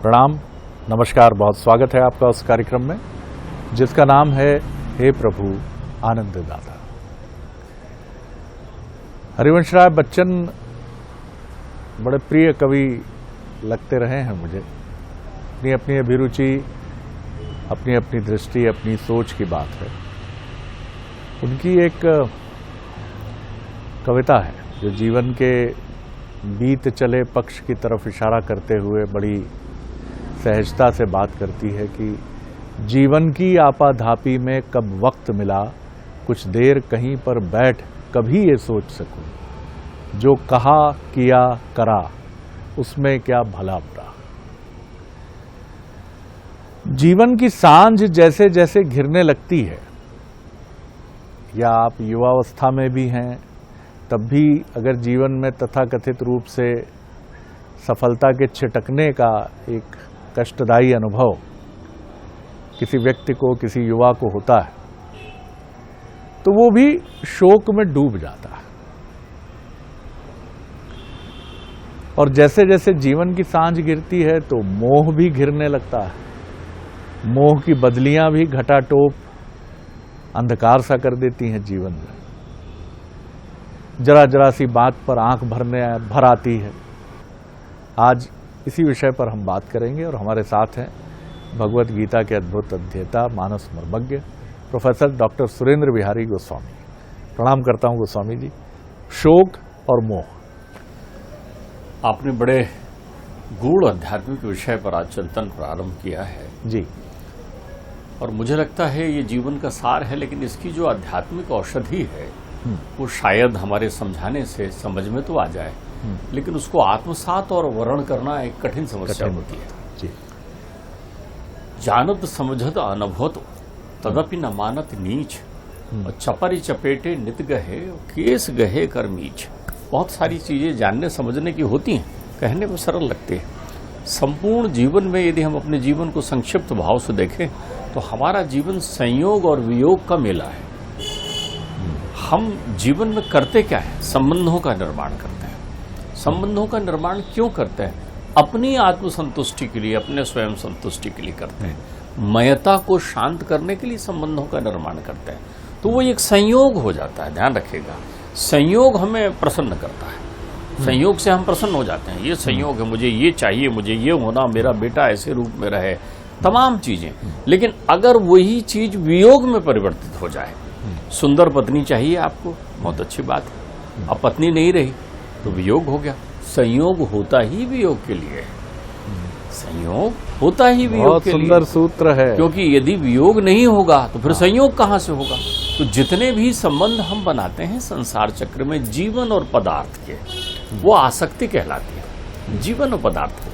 प्रणाम, नमस्कार। बहुत स्वागत है आपका उस कार्यक्रम में जिसका नाम है हे प्रभु आनंद दाता। हरिवंश राय बच्चन बड़े प्रिय कवि लगते रहे हैं मुझे। अपनी अपनी अभिरुचि, अपनी अपनी दृष्टि, अपनी सोच की बात है। उनकी एक कविता है जो जीवन के बीत चले पक्ष की तरफ इशारा करते हुए बड़ी सहजता से बात करती है कि जीवन की आपाधापी में कब वक्त मिला, कुछ देर कहीं पर बैठ कभी ये सोच सकूं, जो कहा किया करा उसमें क्या भला बुरा। जीवन की सांझ जैसे जैसे घिरने लगती है, या आप युवावस्था में भी हैं तब भी अगर जीवन में तथाकथित रूप से सफलता के छिटकने का एक कष्टदायी अनुभव किसी व्यक्ति को, किसी युवा को होता है, तो वो भी शोक में डूब जाता है। और जैसे जैसे जीवन की सांझ गिरती है तो मोह भी घिरने लगता है। मोह की बदलियां भी घटाटोप अंधकार सा कर देती हैं जीवन में। जरा जरा सी बात पर आंख भर आती है। आज इसी विषय पर हम बात करेंगे और हमारे साथ हैं भगवत गीता के अद्भुत अध्येता, मानस मर्मज्ञ प्रोफेसर डॉक्टर सुरेंद्र बिहारी गोस्वामी। प्रणाम करता हूं गोस्वामी जी। शोक और मोह, आपने बड़े गूढ़ आध्यात्मिक विषय पर आज चिंतन प्रारंभ किया है जी। और मुझे लगता है ये जीवन का सार है, लेकिन इसकी जो आध्यात्मिक औषधि है वो शायद हमारे समझाने से समझ में तो आ जाए, लेकिन उसको आत्मसात और वर्ण करना एक कठिन समस्या होती है जी। जानत समझत अनुभवत तदपि न मानत नीच, और चपरी चपेटे नित गहे केस गहे कर मीच। बहुत सारी चीजें जानने समझने की होती हैं, कहने में सरल लगते हैं। संपूर्ण जीवन में यदि हम अपने जीवन को संक्षिप्त भाव से देखें तो हमारा जीवन संयोग और वियोग का मेला है। हम जीवन में करते क्या है? संबंधों का निर्माण करते हैं। संबंधों का निर्माण क्यों करते हैं? अपनी आत्मसंतुष्टि के लिए, अपने स्वयं संतुष्टि के लिए करते हैं। मयता को शांत करने के लिए संबंधों का निर्माण करते हैं। तो वो एक संयोग हो जाता है, ध्यान रखिएगा। संयोग हमें प्रसन्न करता है, संयोग से हम प्रसन्न हो जाते हैं। ये संयोग है, मुझे ये चाहिए, मुझे ये होना, मेरा बेटा ऐसे रूप में रहे, तमाम चीजें। लेकिन अगर वही चीज वियोग में परिवर्तित हो जाए, सुंदर पत्नी चाहिए आपको, बहुत अच्छी बात है, अब पत्नी नहीं रही तो वियोग हो गया। संयोग होता ही वियोग के लिए, संयोग होता ही वियोग के लिए। सुंदर सूत्र है, क्योंकि यदि वियोग नहीं होगा तो फिर संयोग कहां से होगा? तो जितने भी संबंध हम बनाते हैं संसार चक्र में, जीवन और पदार्थ के, वो आसक्ति कहलाती है, जीवन और पदार्थ के।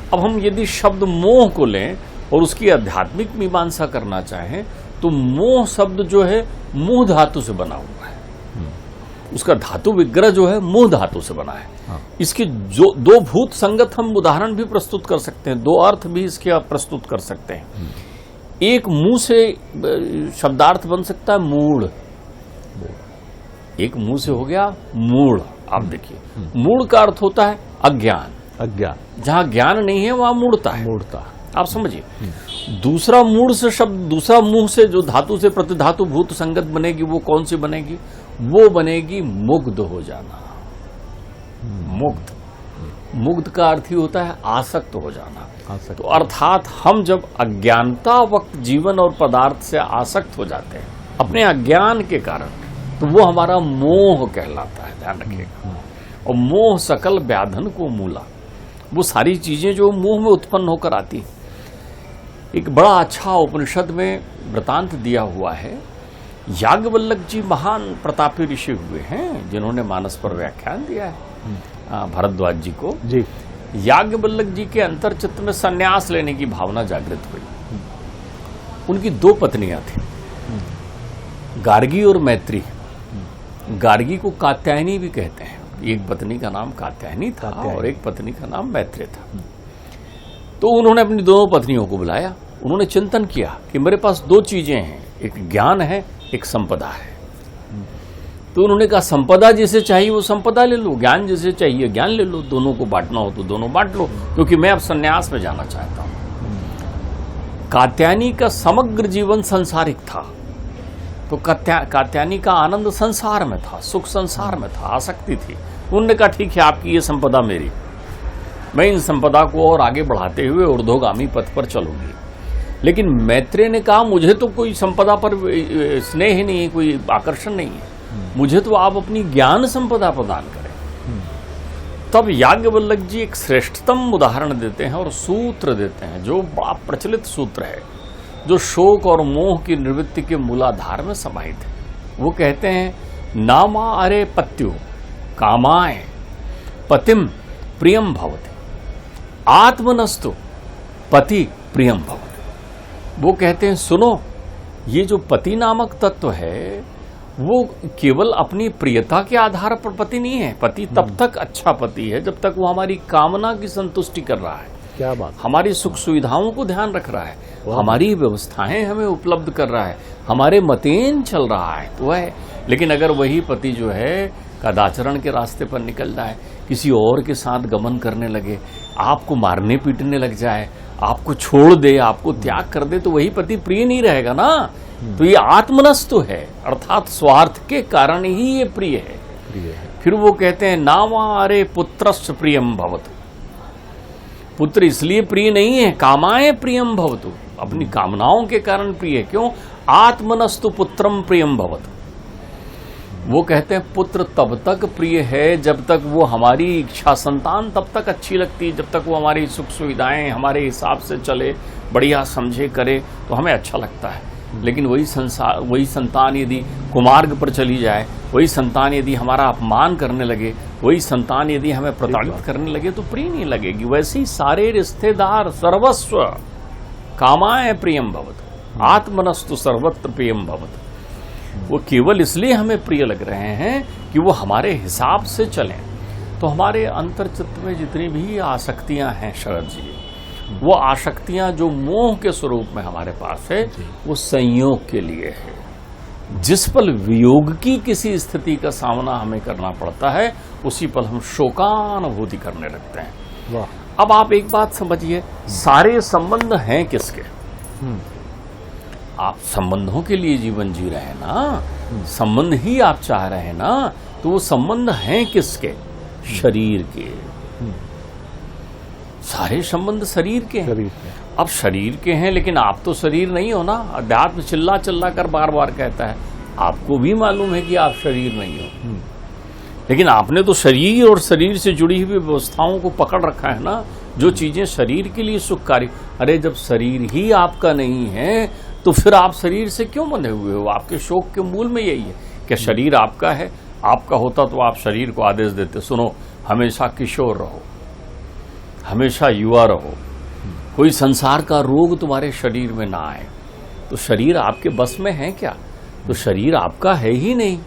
अब हम यदि शब्द मोह को लें और उसकी आध्यात्मिक मीमांसा करना चाहें तो मोह शब्द जो है मोह धातु से बना हुआ है। उसका धातु विग्रह जो है मोह धातु से बना है। इसके जो दो भूत संगत हम उदाहरण भी प्रस्तुत कर सकते हैं, दो अर्थ भी इसके आप प्रस्तुत कर सकते हैं। एक मुंह से शब्दार्थ बन सकता है मूढ़, एक मुंह से हो गया मूढ़। आप देखिए, मूढ़ का अर्थ होता है अज्ञान। अज्ञान, जहां ज्ञान नहीं है वहां मूढ़ता है, मूढ़ता। आप समझिए। दूसरा मूढ़ से शब्द, दूसरा मुंह से जो धातु से प्रतिधातु भूत संगत बनेगी, वो कौन सी बनेगी? वो बनेगी मुग्ध हो जाना। मुग्ध, मुग्ध का अर्थ ही होता है आसक्त हो जाना। तो अर्थात हम जब अज्ञानता वक्त जीवन और पदार्थ से आसक्त हो जाते हैं अपने अज्ञान के कारण, तो वो हमारा मोह कहलाता है, ध्यान रखिएगा। और मोह सकल व्याधन को मूला, वो सारी चीजें जो मोह में उत्पन्न होकर आती हैं। एक बड़ा अच्छा उपनिषद में वृतांत दिया हुआ है। याज्ञवल्क्य जी महान प्रतापी ऋषि हुए हैं जिन्होंने मानस पर व्याख्यान दिया है भरद्वाज जी को जी। याज्ञवल्क्य जी के अंतर्चित्त में संन्यास लेने की भावना जागृत हुई। उनकी दो पत्नियां थी, गार्गी और मैत्री। गार्गी को कात्यायनी भी कहते हैं। एक पत्नी का नाम कात्यायनी था और एक पत्नी का नाम मैत्री था। तो उन्होंने अपनी दोनों पत्नियों को बुलाया। उन्होंने चिंतन किया कि मेरे पास दो चीजें हैं, एक ज्ञान है, एक संपदा है। तो उन्होंने कहा संपदा जिसे चाहिए वो संपदा ले लो, ज्ञान जिसे चाहिए ज्ञान ले लो, दोनों को बांटना हो तो दोनों बांट लो, क्योंकि मैं अब संन्यास में जाना चाहता हूं। कात्यायनी का समग्र जीवन संसारिक था, तो कात्यायनी का आनंद संसार में था, सुख संसार में था, आसक्ति थी। उन्होंने कहा ठीक है आपकी ये संपदा मेरी, मैं इन संपदा को और आगे बढ़ाते हुए ऊर्ध्वगामी पथ पर चलूंगी। लेकिन मैत्रेय ने कहा मुझे तो कोई संपदा पर स्नेह नहीं है, कोई आकर्षण नहीं है, मुझे तो आप अपनी ज्ञान संपदा प्रदान करें। तब याज्ञवल्क्य जी एक श्रेष्ठतम उदाहरण देते हैं और सूत्र देते हैं जो बड़ा प्रचलित सूत्र है, जो शोक और मोह की निवृत्ति के मूलाधार में समाहित है। वो कहते हैं नामा अरे पत्यु कामाय पतिम प्रियम भवति आत्मनस्तु पति प्रियम भवति। वो कहते हैं सुनो, ये जो पति नामक तत्व है वो केवल अपनी प्रियता के आधार पर पति नहीं है। पति तब तक अच्छा पति है जब तक वो हमारी कामना की संतुष्टि कर रहा है, क्या बात, हमारी सुख सुविधाओं को ध्यान रख रहा है, हमारी व्यवस्थाएं हमें उपलब्ध कर रहा है, हमारे मतेन चल रहा है तो है। लेकिन अगर वही पति जो है कदाचरण के रास्ते पर निकल जाए, किसी और के साथ गमन करने लगे, आपको मारने पीटने लग जाए, आपको छोड़ दे, आपको त्याग कर दे, तो वही पति प्रिय नहीं रहेगा ना। तो ये आत्मनस्तु है, अर्थात स्वार्थ के कारण ही ये प्रिय है। फिर वो कहते हैं नामारे पुत्रस्य प्रियम भवतु, पुत्र इसलिए प्रिय नहीं है, कामाए प्रियम भवतु, अपनी कामनाओं के कारण प्रिय है। क्यों? आत्मनस्तु पुत्रम प्रियम भवतु। वो कहते हैं पुत्र तब तक प्रिय है जब तक वो हमारी इच्छा संतान तब तक अच्छी लगती है, जब तक वो हमारी सुख सुविधाएं हमारे हिसाब से चले, बढ़िया समझे करे तो हमें अच्छा लगता है। लेकिन वही संतान यदि कुमार्ग पर चली जाए, वही संतान यदि हमारा अपमान करने लगे, वही संतान यदि हमें प्रताड़ित करने लगे तो प्रिय नहीं लगेगी। वैसे ही सारे रिश्तेदार सर्वस्व कामाय प्रियम भवतु आत्मनस्तु सर्वत्र प्रियम भवतु। वो केवल इसलिए हमें प्रिय लग रहे हैं कि वो हमारे हिसाब से चलें। तो हमारे अंतर्चित्त में जितनी भी आसक्तियां हैं शरद जी, वो आसक्तियां जो मोह के स्वरूप में हमारे पास है वो संयोग के लिए है। जिस पल वियोग की किसी स्थिति का सामना हमें करना पड़ता है उसी पल हम शोकानुभूति करने लगते हैं। वाह। अब आप एक बात समझिए, सारे संबंध हैं किसके? आप संबंधों के लिए जीवन जी रहे हैं ना, संबंध ही आप चाह रहे हैं ना, तो वो संबंध हैं किसके? शरीर के। सारे संबंध शरीर के हैं। अब शरीर के हैं लेकिन आप तो शरीर नहीं हो ना। अध्यात्म चिल्ला चिल्ला कर बार बार कहता है, आपको भी मालूम है कि आप शरीर नहीं हो, लेकिन आपने तो शरीर और शरीर से जुड़ी हुई व्यवस्थाओं को पकड़ रखा है ना, जो चीजें शरीर के लिए सुखकारी। अरे जब शरीर ही आपका नहीं है तो फिर आप शरीर से क्यों बंधे हुए हो? आपके शोक के मूल में यही है कि शरीर आपका है। आपका होता तो आप शरीर को आदेश देते, सुनो हमेशा किशोर रहो, हमेशा युवा रहो, कोई संसार का रोग तुम्हारे शरीर में ना आए। तो शरीर आपके बस में है क्या? तो शरीर आपका है ही नहीं।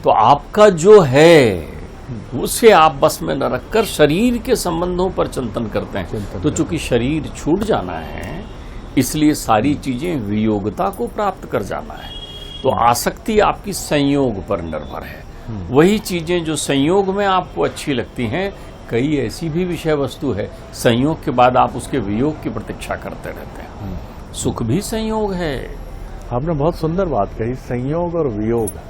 तो आपका जो है उसे आप बस में न रखकर शरीर के संबंधों पर चिंतन करते हैं। तो चूंकि शरीर छूट जाना है इसलिए सारी चीजें वियोगता को प्राप्त कर जाना है। तो आसक्ति आपकी संयोग पर निर्भर है। वही चीजें जो संयोग में आपको अच्छी लगती हैं, कई ऐसी भी विषय वस्तु है संयोग के बाद आप उसके वियोग की प्रतीक्षा करते रहते हैं। सुख भी संयोग है। आपने बहुत सुंदर बात कही, संयोग और वियोग,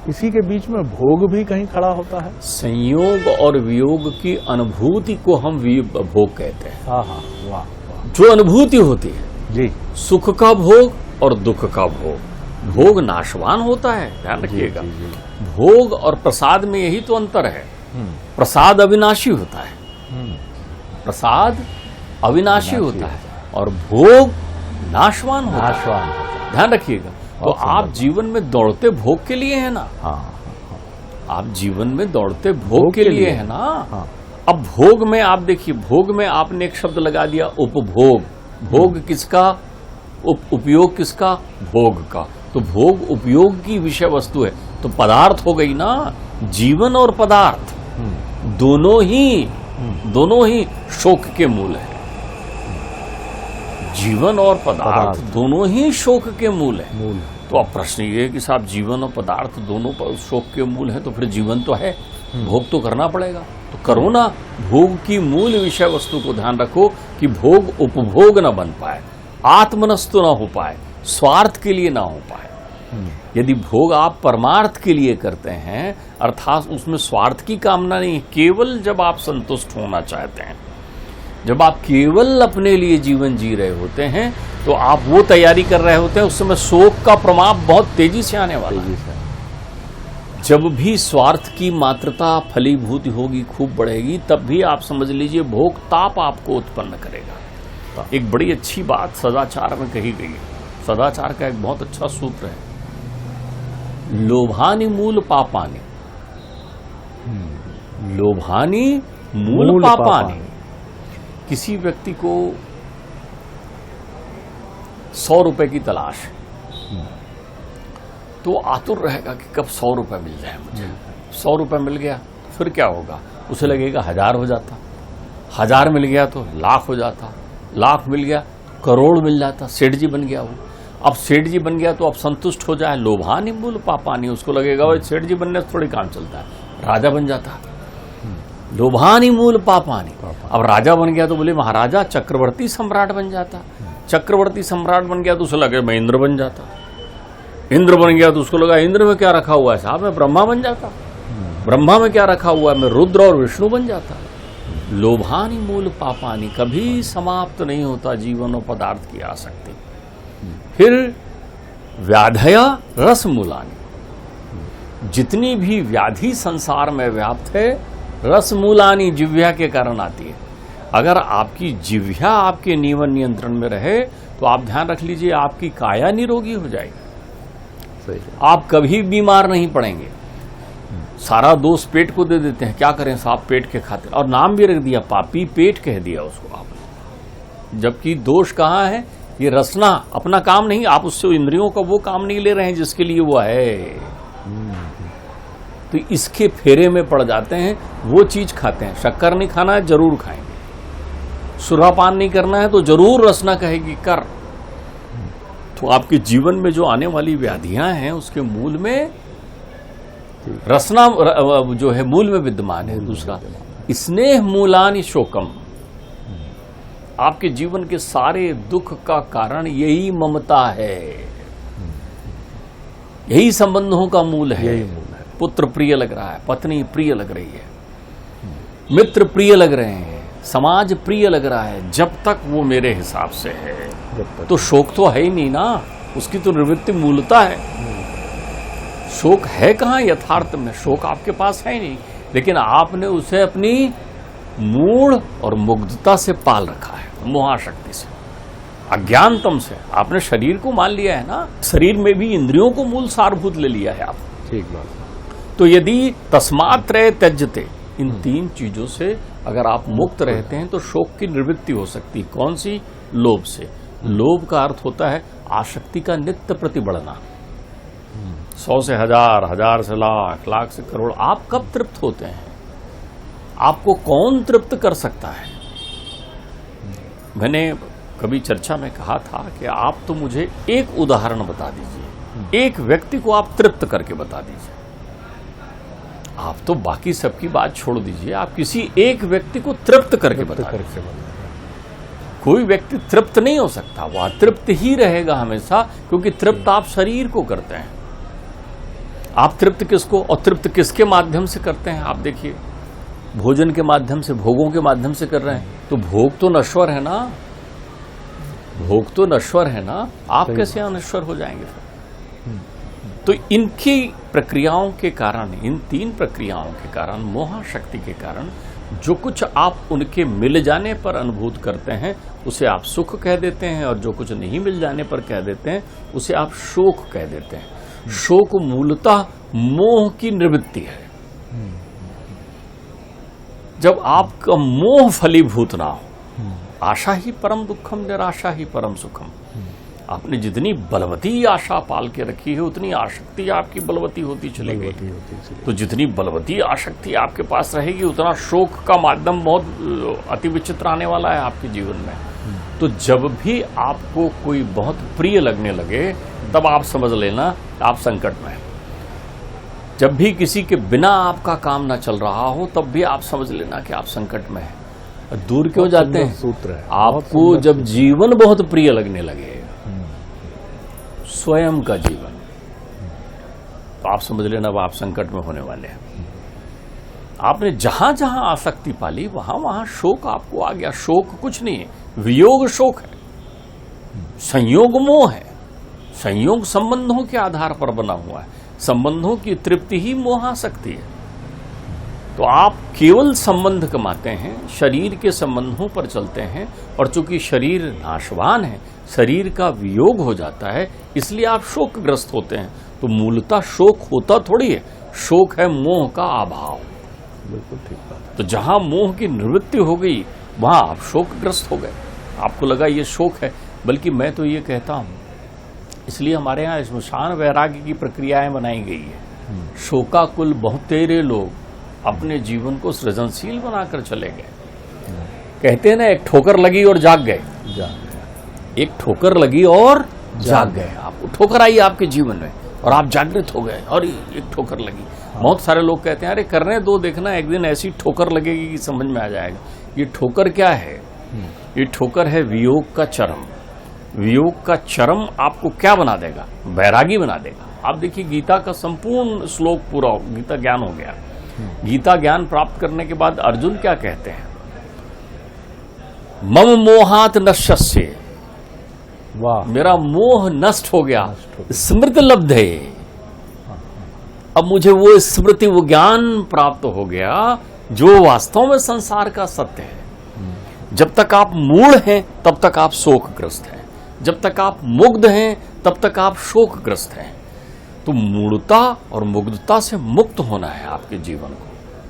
इसी के बीच में भोग भी कहीं खड़ा होता है। संयोग और वियोग की अनुभूति को हम भोग कहते हैं। हाँ हाँ, वाह। जो अनुभूति होती है जी, सुख का भोग और दुख का भोग। भोग नाशवान होता है, ध्यान रखिएगा। भोग और प्रसाद में यही तो अंतर है। प्रसाद अविनाशी होता है, प्रसाद अविनाशी होता है और भोग नाशवान होता है। ध्यान रखिएगा। तो आप जीवन में दौड़ते भोग के लिए है ना। आप जीवन में दौड़ते भोग के लिए है ना। अब भोग में आप देखिए, भोग में आपने एक शब्द लगा दिया उपभोग। भोग किसका? उपयोग किसका? भोग का। तो भोग उपयोग की विषय वस्तु है, तो पदार्थ हो गई ना। जीवन और पदार्थ दोनों ही शोक के मूल है। जीवन और पदार्थ दोनों ही शोक के मूल है। तो अब प्रश्न ये है कि साहब जीवन और पदार्थ दोनों पर शोक के मूल हैं, तो फिर जीवन तो है, भोग तो करना पड़ेगा, तो करो ना। भोग की मूल विषय वस्तु को ध्यान रखो कि भोग उपभोग न बन पाए, आत्मनस्तु न हो पाए, स्वार्थ के लिए ना हो पाए। यदि भोग आप परमार्थ के लिए करते हैं, अर्थात उसमें स्वार्थ की कामना नहीं, केवल जब आप संतुष्ट होना चाहते हैं, जब आप केवल अपने लिए जीवन जी रहे होते हैं, तो आप वो तैयारी कर रहे होते हैं, उस समय शोक का प्रमाप बहुत तेजी से आने वाला है। जब भी स्वार्थ की मात्रता फलीभूत होगी, खूब बढ़ेगी, तब भी आप समझ लीजिए भोग ताप आपको उत्पन्न करेगा। एक बड़ी अच्छी बात सदाचार में कही गई है, सदाचार का एक बहुत अच्छा सूत्र है, लोभानि मूल पापानि, लोभानि मूल पापानि। किसी व्यक्ति को 100 रुपए की तलाश है, तो आतुर रहेगा कि कब 100 रुपए मिल जाए मुझे। 100 रुपए मिल गया तो फिर क्या होगा, उसे लगेगा 1000 हो जाता, 1000 मिल गया तो लाख हो जाता, लाख मिल गया तो करोड़ मिल जाता, सेठ जी बन गया वो। अब सेठ जी बन गया तो अब संतुष्ट हो जाए, लोभानि मूल पापानि, उसको लगेगा भाई सेठ जी बनने से थोड़ी काम चलता है, राजा बन जाता, लोभानि मूल पापानि। अब राजा बन गया तो बोले महाराजा, चक्रवर्ती सम्राट बन जाता, चक्रवर्ती सम्राट बन गया तो उसे लगे मैं इंद्र बन जाता, इंद्र बन गया तो उसको लगा इंद्र में क्या रखा हुआ है साहब, मैं ब्रह्मा बन जाता, ब्रह्मा में क्या रखा हुआ है, मैं रुद्र और विष्णु बन जाता। लोभानि मूल पापानि, कभी समाप्त नहीं होता जीवन और पदार्थ की आसक्ति। फिर व्याधया रस मूलानि, जितनी भी व्याधि संसार में व्याप्त है, रस मूलानि जिह्वा के कारण आती है। अगर आपकी जिह्वा आपके नियमन नियंत्रण में रहे तो आप ध्यान रख लीजिए आपकी काया निरोगी हो जाएगी, सही, आप कभी बीमार नहीं पड़ेंगे। सारा दोष पेट को दे देते हैं, क्या करें साहब पेट के खातिर, और नाम भी रख दिया, पापी पेट कह दिया उसको आपने, जबकि दोष कहाँ है, ये रसना अपना काम नहीं, आप उससे इंद्रियों का वो काम नहीं ले रहे हैं जिसके लिए वो है, तो इसके फेरे में पड़ जाते हैं, वो चीज खाते हैं। शक्कर नहीं खाना है जरूर खाएंगे, सुरापान नहीं करना है तो जरूर रसना कहेगी कर। तो आपके जीवन में जो आने वाली व्याधियां हैं उसके मूल में रसना जो है मूल में विद्यमान है। दूसरा स्नेह मूलानि शोकम, आपके जीवन के सारे दुख का कारण यही ममता है, यही संबंधों का मूल है। पुत्र प्रिय लग रहा है, पत्नी प्रिय लग रही है, मित्र प्रिय लग रहे हैं, समाज प्रिय लग रहा है, जब तक वो मेरे हिसाब से है तो शोक तो है ही नहीं ना, उसकी तो निवृत्ति मूलता है। शोक है कहाँ यथार्थ में, शोक आपके पास है ही नहीं, लेकिन आपने उसे अपनी मूढ़ और मुग्धता से पाल रखा है, मोहाशक्ति से, अज्ञानतम से। आपने शरीर को मान लिया है ना, शरीर में भी इंद्रियों को मूल सारभूत ले लिया है आप। ठीक बात। तो यदि तस्मात्रय त्यजते, इन तीन चीजों से अगर आप मुक्त रहते हैं तो शोक की निवृत्ति हो सकती है। कौन सी? लोभ से। लोभ का अर्थ होता है आसक्ति का नित्य प्रति बढ़ना, 100 से 1000, 1000 से लाख, लाख से करोड़। आप कब तृप्त होते हैं? आपको कौन तृप्त कर सकता है? मैंने कभी चर्चा में कहा था कि आप तो मुझे एक उदाहरण बता दीजिए, एक व्यक्ति को आप तृप्त करके बता दीजिए। आप तो बाकी सबकी बात छोड़ दीजिए, आप किसी एक व्यक्ति को तृप्त करके बता दीजिए। कोई व्यक्ति तृप्त नहीं हो सकता, वह अतृप्त ही रहेगा हमेशा, क्योंकि तृप्त आप शरीर को करते हैं। आप तृप्त किसको और तृप्त किसके माध्यम से करते हैं? आप देखिए, भोजन के माध्यम से, भोगों के माध्यम से कर रहे हैं, तो भोग तो नश्वर है ना, भोग तो नश्वर है ना, आप कैसे अनश्वर हो जाएंगे फिर? तो इनकी प्रक्रियाओं के कारण, इन तीन प्रक्रियाओं के कारण, मोह शक्ति के कारण, जो कुछ आप उनके मिल जाने पर अनुभूत करते हैं उसे आप सुख कह देते हैं, और जो कुछ नहीं मिल जाने पर कह देते हैं उसे आप शोक कह देते हैं। शोक मूलतः मोह की निवृत्ति है। जब आपका मोह फलीभूत ना हो, आशा ही परम दुखम, निराशा ही परम सुखम। आपने जितनी बलवती आशा पाल के रखी है उतनी आसक्ति आपकी बलवती होती चली गई। तो जितनी बलवती आसक्ति आपके पास रहेगी उतना शोक का माध्यम बहुत अति विचित्र आने वाला है आपके जीवन में। तो जब भी आपको कोई बहुत प्रिय लगने लगे तब आप समझ लेना आप संकट में हैं। जब भी किसी के बिना आपका काम ना चल रहा हो तब भी आप समझ लेना कि आप संकट में हैं। दूर क्यों जाते हैं? सूत्र है आपको जब जीवन बहुत प्रिय लगने लगे, स्वयं का जीवन, तो आप समझ लेना अब आप संकट में होने वाले हैं। आपने जहां जहां आसक्ति पाली वहां वहां शोक आपको आ गया। शोक कुछ नहीं है, वियोग शोक है, संयोग मोह है। संयोग संबंधों के आधार पर बना हुआ है, संबंधों की तृप्ति ही मोहासक्ति है। तो आप केवल संबंध कमाते हैं, शरीर के संबंधों पर चलते हैं, और चूंकि शरीर नाशवान है, शरीर का वियोग हो जाता है, इसलिए आप शोकग्रस्त होते हैं। तो मूलतः शोक होता थोड़ी है, शोक है मोह का अभाव। बिल्कुल ठीक बात है। तो जहां मोह की निवृत्ति हो गई वहां आप शोकग्रस्त हो गए। आपको लगा ये शोक है, बल्कि मैं तो ये कहता हूं, इसलिए हमारे यहाँ श्मशान वैराग्य की प्रक्रियाएं बनाई गई है। शोकाकुल बहुत तेरे लोग अपने जीवन को सृजनशील बनाकर चले गए। कहते हैं ना, एक ठोकर लगी और जाग गए। एक ठोकर लगी और जाग गए। आपको ठोकर आई आपके जीवन में और आप जागृत हो गए, और एक ठोकर लगी। बहुत सारे लोग कहते हैं अरे करने दो, देखना एक दिन ऐसी ठोकर लगेगी कि समझ में आ जाएगा। ये ठोकर क्या है? ये ठोकर है वियोग का चरम। वियोग का चरम आपको क्या बना देगा? वैरागी बना देगा। आप देखिए गीता का संपूर्ण श्लोक पूरा हो, गीता ज्ञान हो गया। गीता ज्ञान प्राप्त करने के बाद अर्जुन क्या कहते हैं? मम मोहात नश्यस्य, वाह, मेरा मोह नष्ट हो गया, स्मृति लब्धे। अब मुझे वो स्मृति, वो ज्ञान प्राप्त हो गया जो वास्तव में संसार का सत्य है। जब तक आप मूढ़ हैं तब तक आप शोकग्रस्त हैं, जब तक आप मुग्ध हैं तब तक आप शोकग्रस्त हैं। तो मूढ़ता और मुग्धता से मुक्त होना है आपके जीवन को,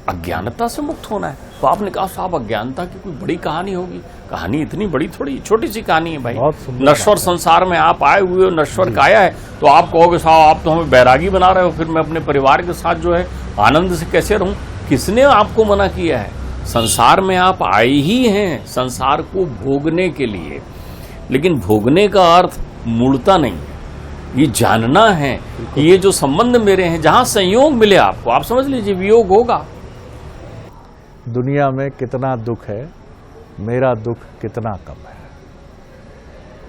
अज्ञानता से मुक्त होना है। तो आपने कहा साहब अज्ञानता की कोई बड़ी कहानी होगी। कहानी इतनी बड़ी थोड़ी, छोटी सी कहानी है भाई। नश्वर संसार में आप आए हुए हो, नश्वर काया है, तो आप कहोगे साहब आप तो हमें बैरागी बना रहे हो, फिर मैं अपने परिवार के साथ जो है आनंद से कैसे रहूं? किसने आपको मना किया है? संसार में आप आए ही हैं संसार को भोगने के लिए, लेकिन भोगने का अर्थ मूढ़ता नहीं है। ये जानना है कि ये जो संबंध मेरे हैं, जहां संयोग मिले आपको, आप समझ लीजिए वियोग होगा। दुनिया में कितना दुख है, मेरा दुख कितना कम है।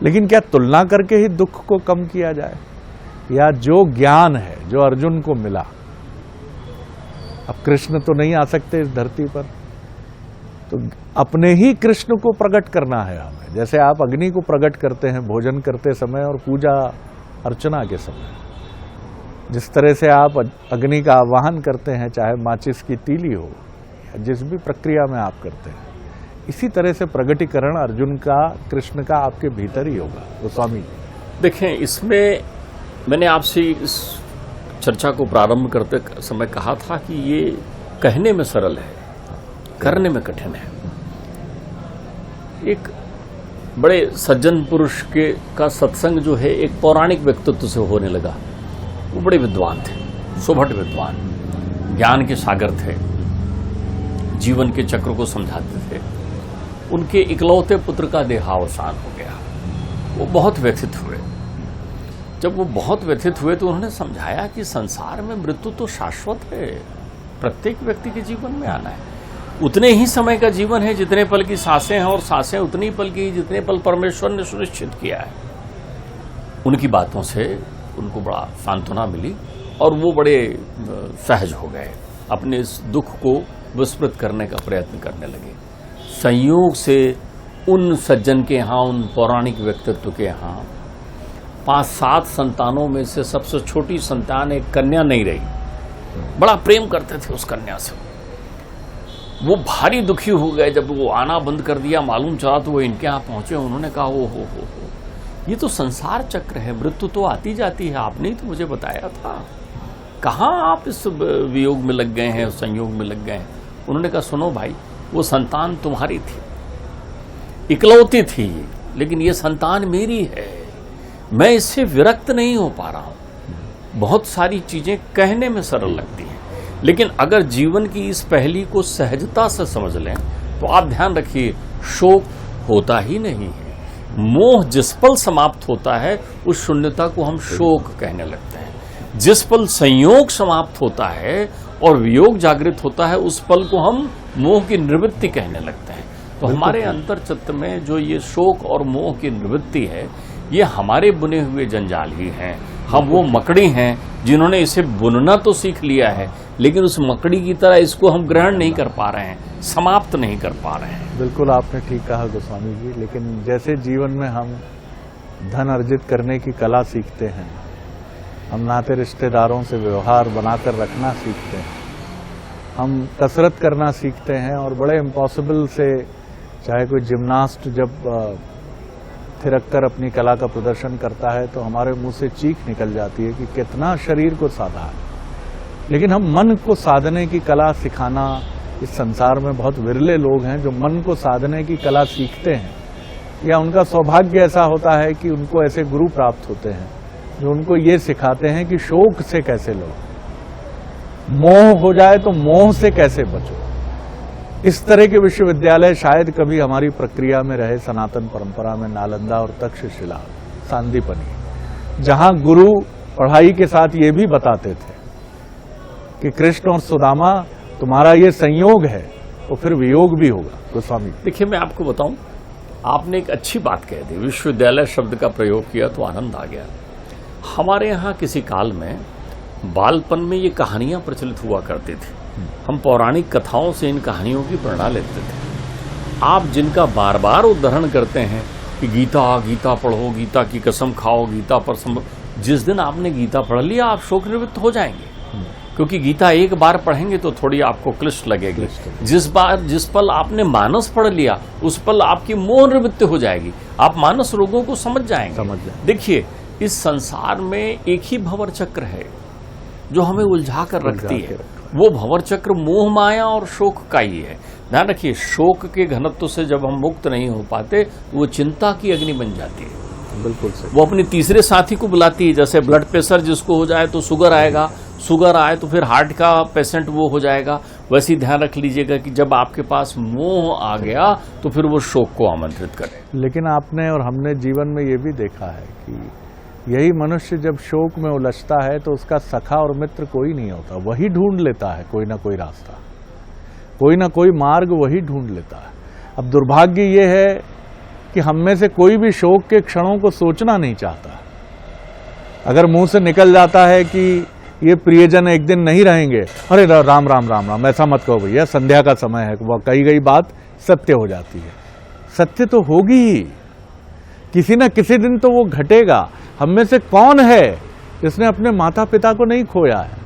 लेकिन क्या तुलना करके ही दुख को कम किया जाए? या जो ज्ञान है जो अर्जुन को मिला, अब कृष्ण तो नहीं आ सकते इस धरती पर, तो अपने ही कृष्ण को प्रकट करना है हमें। जैसे आप अग्नि को प्रकट करते हैं भोजन करते समय और पूजा अर्चना के समय, जिस तरह से आप अग्नि का आवाहन करते हैं, चाहे माचिस की तीली हो या जिस भी प्रक्रिया में आप करते हैं, इसी तरह से प्रगटीकरण अर्जुन का, कृष्ण का आपके भीतर ही होगा। गोस्वामी देखें, इसमें मैंने आपसे इस चर्चा को प्रारंभ करते समय कहा था कि ये कहने में सरल है, करने में कठिन है। एक बड़े सज्जन पुरुष का सत्संग जो है एक पौराणिक व्यक्तित्व से होने लगा। वो बड़े विद्वान थे, सुभट विद्वान, ज्ञान के सागर थे, जीवन के चक्र को समझाते थे। उनके इकलौते पुत्र का देहावसान हो गया। वो बहुत व्यथित हुए। जब वो बहुत व्यथित हुए तो उन्होंने समझाया कि संसार में मृत्यु तो शाश्वत है, प्रत्येक व्यक्ति के जीवन में आना है। उतने ही समय का जीवन है जितने पल की सांसें हैं, और सांसें उतनी पल की जितने पल परमेश्वर ने सुनिश्चित किया है। उनकी बातों से उनको बड़ा सांत्वना मिली और वो बड़े सहज हो गए, अपने इस दुख को विस्मृत करने का प्रयत्न करने लगे। संयोग से उन सज्जन के यहाँ, उन पौराणिक व्यक्तित्व के यहाँ 5-7 संतानों में से सबसे छोटी संतान एक कन्या नहीं रही। बड़ा प्रेम करते थे उस कन्या से। वो भारी दुखी हो गए जब वो आना बंद कर दिया। मालूम चला तो वो इनके यहाँ पहुंचे। उन्होंने कहा ओ हो, ये तो संसार चक्र है, मृत्यु तो आती जाती है, आपने ही तो मुझे बताया था। कहाँ आप इस वियोग में लग गए हैं, संयोग में लग गए हैं? उन्होंने कहा सुनो भाई, वो संतान तुम्हारी थी, इकलौती थी, लेकिन ये संतान मेरी है। मैं इससे विरक्त नहीं हो पा रहा हूं। बहुत सारी चीजें कहने में सरल लगती हैं, लेकिन अगर जीवन की इस पहली को सहजता से समझ लें तो आप ध्यान रखिए, शोक होता ही नहीं है। मोह जिस पल समाप्त होता है उस शून्यता को हम शोक कहने लगते हैं। जिस पल संयोग समाप्त होता है और वियोग जागृत होता है उस पल को हम मोह की निवृत्ति कहने लगते हैं। तो हमारे अंतर चित्त में जो ये शोक और मोह की निवृत्ति है, ये हमारे बुने हुए जंजाल ही हैं। हम वो मकड़ी हैं जिन्होंने इसे बुनना तो सीख लिया है, लेकिन उस मकड़ी की तरह इसको हम ग्रहण नहीं कर पा रहे हैं, समाप्त नहीं कर पा रहे हैं। बिल्कुल आपने ठीक कहा गोस्वामी जी। लेकिन जैसे जीवन में हम धन अर्जित करने की कला सीखते हैं, हम नाते रिश्तेदारों से व्यवहार बनाकर रखना सीखते हैं, हम कसरत करना सीखते हैं, और बड़े इम्पॉसिबल से, चाहे कोई जिम्नास्ट जब थिरककर अपनी कला का प्रदर्शन करता है तो हमारे मुंह से चीख निकल जाती है कि कितना शरीर को साधा है। लेकिन हम मन को साधने की कला सिखाना, इस संसार में बहुत विरले लोग हैं जो मन को साधने की कला सीखते हैं, या उनका सौभाग्य ऐसा होता है कि उनको ऐसे गुरु प्राप्त होते हैं जो उनको ये सिखाते हैं कि शोक से कैसे लो, मोह हो जाए तो मोह से कैसे बचो। इस तरह के विश्वविद्यालय शायद कभी हमारी प्रक्रिया में रहे, सनातन परंपरा में नालंदा और तक्षशिला, सांदीपनी, जहां गुरु पढ़ाई के साथ ये भी बताते थे कि कृष्ण और सुदामा तुम्हारा ये संयोग है तो फिर वियोग भी होगा। गोस्वामी देखिए, मैं आपको बताऊं, आपने एक अच्छी बात कह दी, विश्वविद्यालय शब्द का प्रयोग किया तो आनंद आ गया। हमारे यहाँ किसी काल में बालपन में ये कहानियां प्रचलित हुआ करती थी। हम पौराणिक कथाओं से इन कहानियों की प्रेरणा लेते थे। आप जिनका बार बार उदाहरण करते हैं कि गीता गीता पढ़ो, गीता की कसम खाओ, गीता पर जिस दिन आपने गीता पढ़ लिया आप शोक निवृत्त हो जाएंगे, क्योंकि गीता एक बार पढ़ेंगे तो थोड़ी आपको क्लिष्ट लगेगी। जिस पल आपने मानस पढ़ लिया उस पल आपकी मोह निवृत्ति हो जाएगी, आप मानस रोगों को समझ जाएंगे। देखिए, इस संसार में एक ही भंवर चक्र है जो हमें उलझा कर रखती है। वो भंवर चक्र मोह माया और शोक का ही है। ध्यान रखिए, शोक के घनत्व से जब हम मुक्त नहीं हो पाते तो वो चिंता की अग्नि बन जाती है। बिल्कुल सही। वो अपनी तीसरे साथी को बुलाती है। जैसे ब्लड प्रेशर जिसको हो जाए तो शुगर आएगा, शुगर आए तो फिर हार्ट का पेशेंट वो हो जाएगा। वैसे ही ध्यान रख लीजिएगा कि जब आपके पास मोह आ गया तो फिर वो शोक को आमंत्रित करे। लेकिन आपने और हमने जीवन में ये भी देखा है कि यही मनुष्य जब शोक में उलझता है तो उसका सखा और मित्र कोई नहीं होता, वही ढूंढ लेता है कोई ना कोई रास्ता, कोई ना कोई मार्ग वही ढूंढ लेता है। अब दुर्भाग्य ये है कि हम में से कोई भी शोक के क्षणों को सोचना नहीं चाहता। अगर मुंह से निकल जाता है कि ये प्रियजन एक दिन नहीं रहेंगे, अरे राम राम राम राम, ऐसा मत कहो भैया, संध्या का समय है, वह कही गई बात सत्य हो जाती है। सत्य तो होगी ही, किसी न किसी दिन तो वो घटेगा। हम में से कौन है जिसने अपने माता पिता को नहीं खोया है?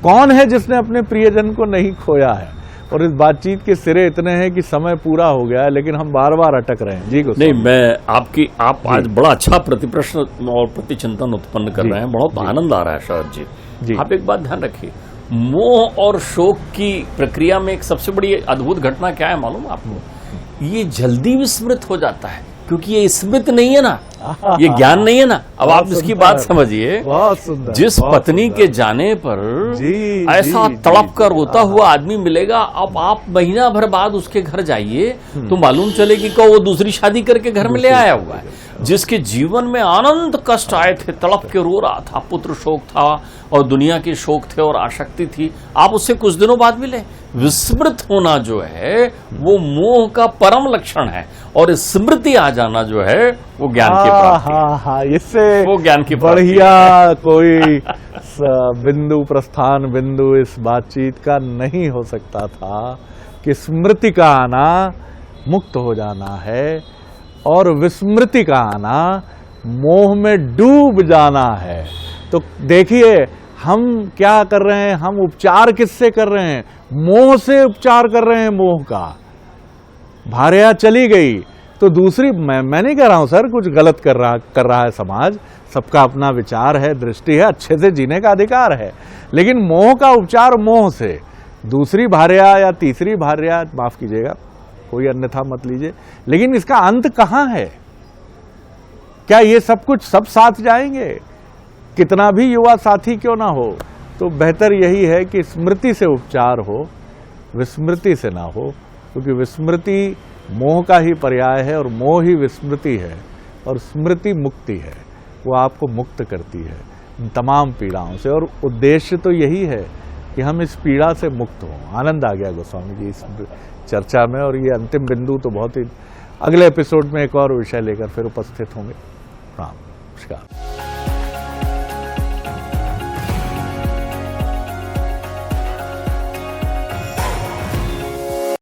कौन है जिसने अपने प्रियजन को नहीं खोया है? और इस बातचीत के सिरे इतने हैं कि समय पूरा हो गया है, लेकिन हम बार बार अटक रहे हैं। जी नहीं, मैं आप आज बड़ा अच्छा प्रतिप्रश्न और प्रतिचिंतन उत्पन्न कर रहे हैं, बहुत आनंद आ रहा है शरद जी। आप एक बात ध्यान रखिए, मोह और शोक की प्रक्रिया में एक सबसे बड़ी अद्भुत घटना क्या है मालूम आपको? ये जल्दी विस्मृत हो जाता है, क्योंकि ये स्मृत नहीं है ना, ये ज्ञान नहीं है ना। अब आप इसकी बात समझिए, जिस पत्नी के जाने पर ऐसा तड़प कर रोता हुआ आदमी मिलेगा, अब आप महीना भर बाद उसके घर जाइए तो मालूम चलेगी कि वो दूसरी शादी करके घर में ले आया हुआ है। जिसके जीवन में अनंत कष्ट आए थे, तड़प के रो रहा था, पुत्र शोक था और दुनिया के शोक थे और आसक्ति थी, आप उससे कुछ दिनों बाद मिले। विस्मृत होना जो है वो मोह का परम लक्षण है, और स्मृति आ जाना जो है वो ज्ञान की प्राप्ति। इससे वो ज्ञान की बढ़िया कोई बिंदु, प्रस्थान बिंदु इस बातचीत का नहीं हो सकता था कि स्मृति का आना मुक्त हो जाना है और विस्मृति का आना मोह में डूब जाना है। तो देखिए हम क्या कर रहे हैं, हम उपचार किससे कर रहे हैं? मोह से उपचार कर रहे हैं। मोह का भार्या चली गई तो दूसरी, मैं नहीं कह रहा हूं सर कुछ गलत कर रहा है समाज, सबका अपना विचार है, दृष्टि है, अच्छे से जीने का अधिकार है, लेकिन मोह का उपचार मोह से दूसरी भार्या या तीसरी भार्या, माफ कीजिएगा कोई अन्यथा मत लीजिए, लेकिन इसका अंत कहां है? क्या ये सब कुछ सब साथ जाएंगे? कितना भी युवा साथी क्यों ना हो, तो बेहतर यही है कि स्मृति से उपचार हो, विस्मृति से ना हो, क्योंकि विस्मृति मोह का ही पर्याय है और मोह ही विस्मृति है और स्मृति मुक्ति है। वो आपको मुक्त करती है इन तमाम पीड़ाओं से, और उद्देश्य तो यही है कि हम इस पीड़ा से मुक्त हों। आनंद आ गया गोस्वामी जी इस चर्चा में, और ये अंतिम बिंदु तो बहुत ही, अगले एपिसोड में एक और विषय लेकर फिर उपस्थित होंगे। प्रणाम, नमस्कार।